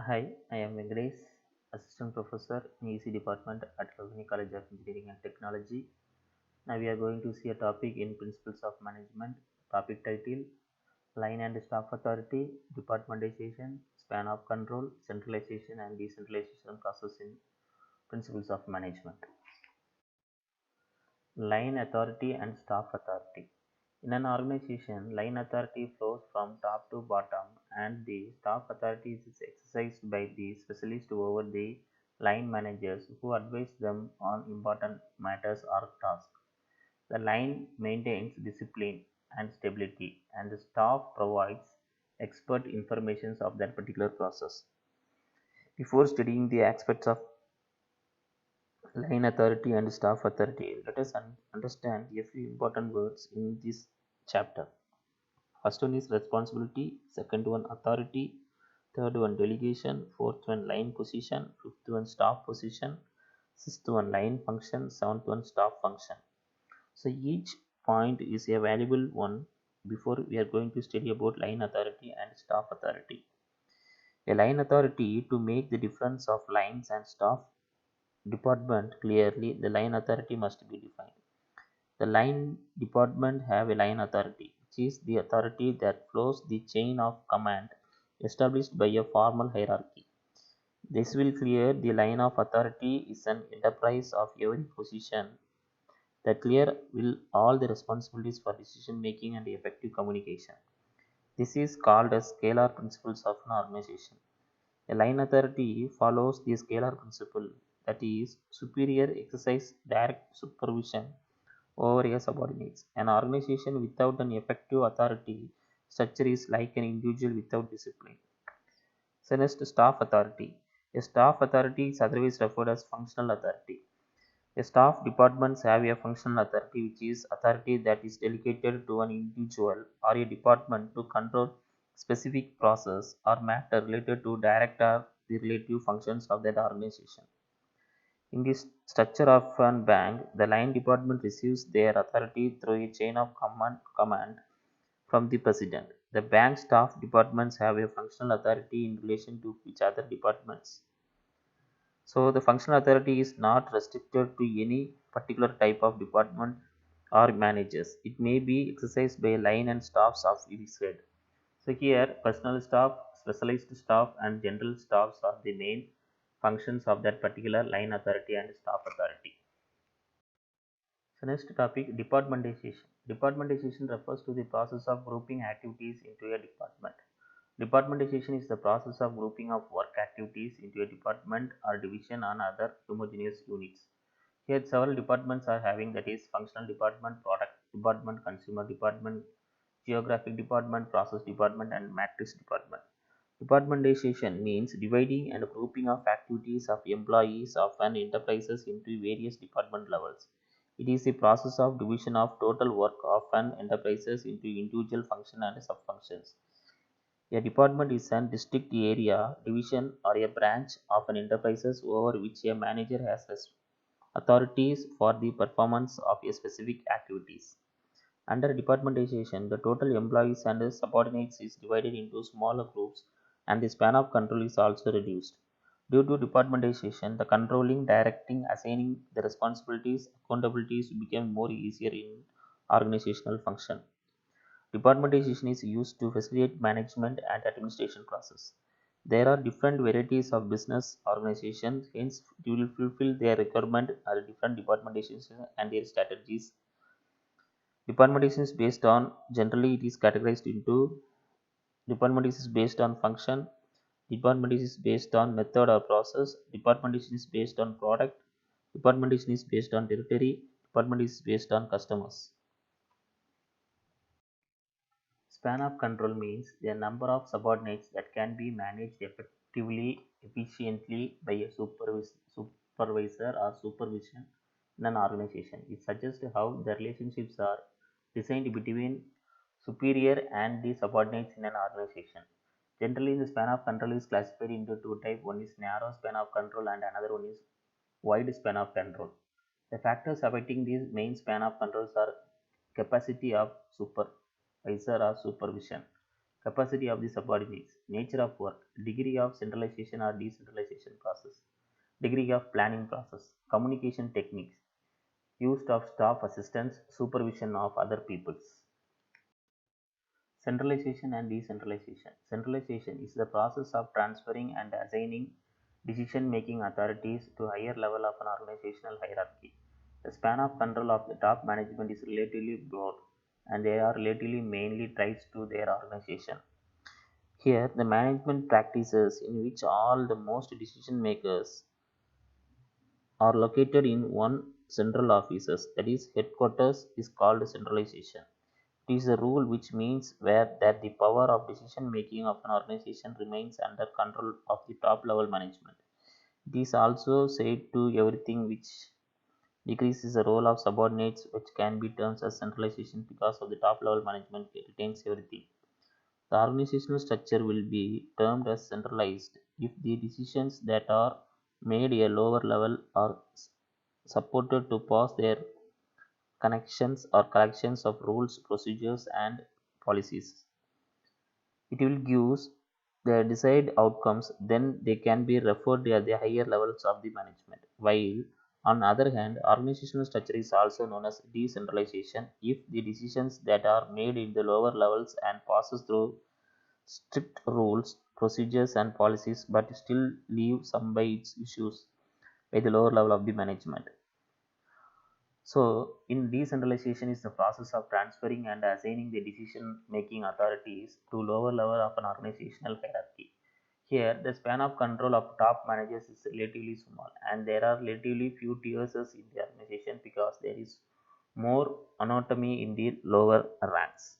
Hi, I am Venkatesh, Assistant Professor in EC Department at Ravani College of Engineering and Technology. Now we are going to see a topic in Principles of Management. Topic title: Line and Staff Authority, Departmentation, Span of Control, Centralization and Decentralization process in Principles of Management. Line authority and staff authority. In an organization, line authority flows from top to bottom, and the staff authority is exercised by the specialist over the line managers who advise them on important matters or tasks. The line maintains discipline and stability, and the staff provides expert information of that particular process. Before studying the aspects of line authority and staff authority, let us understand a few important words in this chapter. First one is responsibility, second one authority, third one delegation, fourth one line position, fifth one staff position, sixth one line function, seventh one staff function. So each point is a valuable one before we are going to study about line authority and staff authority. A line authority to make the difference of lines and staff department clearly, the line authority must be defined. The line department have a line authority, which is the authority that flows the chain of command established by a formal hierarchy. This will clear the line of authority is an enterprise of every position that clear will all the responsibilities for decision making and effective communication. This is called as scalar principles of an organization. A line authority follows the scalar principle, that is, superior exercise direct supervision over a subordinates. An organization without an effective authority structure is like an individual without discipline. So next, staff authority. A staff authority is otherwise referred as functional authority. A staff departments have a functional authority, which is authority that is delegated to an individual or a department to control specific process or matter related to direct or the relative functions of that organization. In this structure of a bank, the line department receives their authority through a chain of command from the president. The bank staff departments have a functional authority in relation to each other departments. So the functional authority is not restricted to any particular type of department or managers. It may be exercised by line and staffs of each head. So here personal staff, specialized staff and general staffs are the main functions of that particular line authority and staff authority. So next topic, departmentation. Departmentation refers to the process of grouping activities into a department. Departmentation is the process of grouping of work activities into a department or division on other homogeneous units. Here several departments are having, that is functional department, product department, consumer department, geographic department, process department and matrix department. Departmentation means dividing and grouping of activities of employees of an enterprises into various department levels. It is the process of division of total work of an enterprises into individual function and subfunctions. A department is an district area, division or a branch of an enterprises over which a manager has authorities for the performance of a specific activities. Under departmentation, the total employees and subordinates is divided into smaller groups and the span of control is also reduced. Due to departmentation, the controlling, directing, assigning the responsibilities, accountabilities became more easier in organizational function. Departmentation is used to facilitate management and administration process. There are different varieties of business organizations, hence it will fulfill their requirement are different departmentations and their strategies. Departmentation is based on, generally it is categorized into departmentation is based on function, departmentation is based on method or process, departmentation is based on product, departmentation is based on territory, departmentation is based on customers. Span of control means the number of subordinates that can be managed effectively, efficiently by a supervisor or supervision in an organization. It suggests how the relationships are designed between superior and the subordinates in an organization. Generally, the span of control is classified into two types. One is narrow span of control and another one is wide span of control. The factors affecting these main span of controls are capacity of supervisor or supervision, Capacity of the subordinates, nature of work, degree of centralization or decentralization process, degree of planning process, communication techniques, use of staff assistance, supervision of other peoples. Centralization and decentralization. Centralization is the process of transferring and assigning decision-making authorities to higher level of an organizational hierarchy. The span of control of the top management is relatively broad, and they are relatively mainly traced to their organization. Here, the management practices in which all the most decision makers are located in one central offices, that is headquarters, is called centralization. It is a rule which means where that the power of decision making of an organization remains under control of the top level management. It is also said to everything which decreases the role of subordinates, which can be termed as centralization because of the top level management retains everything. The organizational structure will be termed as centralized if the decisions that are made a lower level are supported to pass their connections or collections of rules, procedures, and policies. It will give the desired outcomes, then they can be referred to at the higher levels of the management. While on the other hand, organizational structure is also known as decentralization if the decisions that are made in the lower levels and passes through strict rules, procedures, and policies, but still leave some by its issues by the lower level of the management. So, in decentralization is the process of transferring and assigning the decision-making authorities to lower level of an organizational hierarchy. Here, the span of control of top managers is relatively small, and there are relatively few tiers in the organization because there is more autonomy in the lower ranks.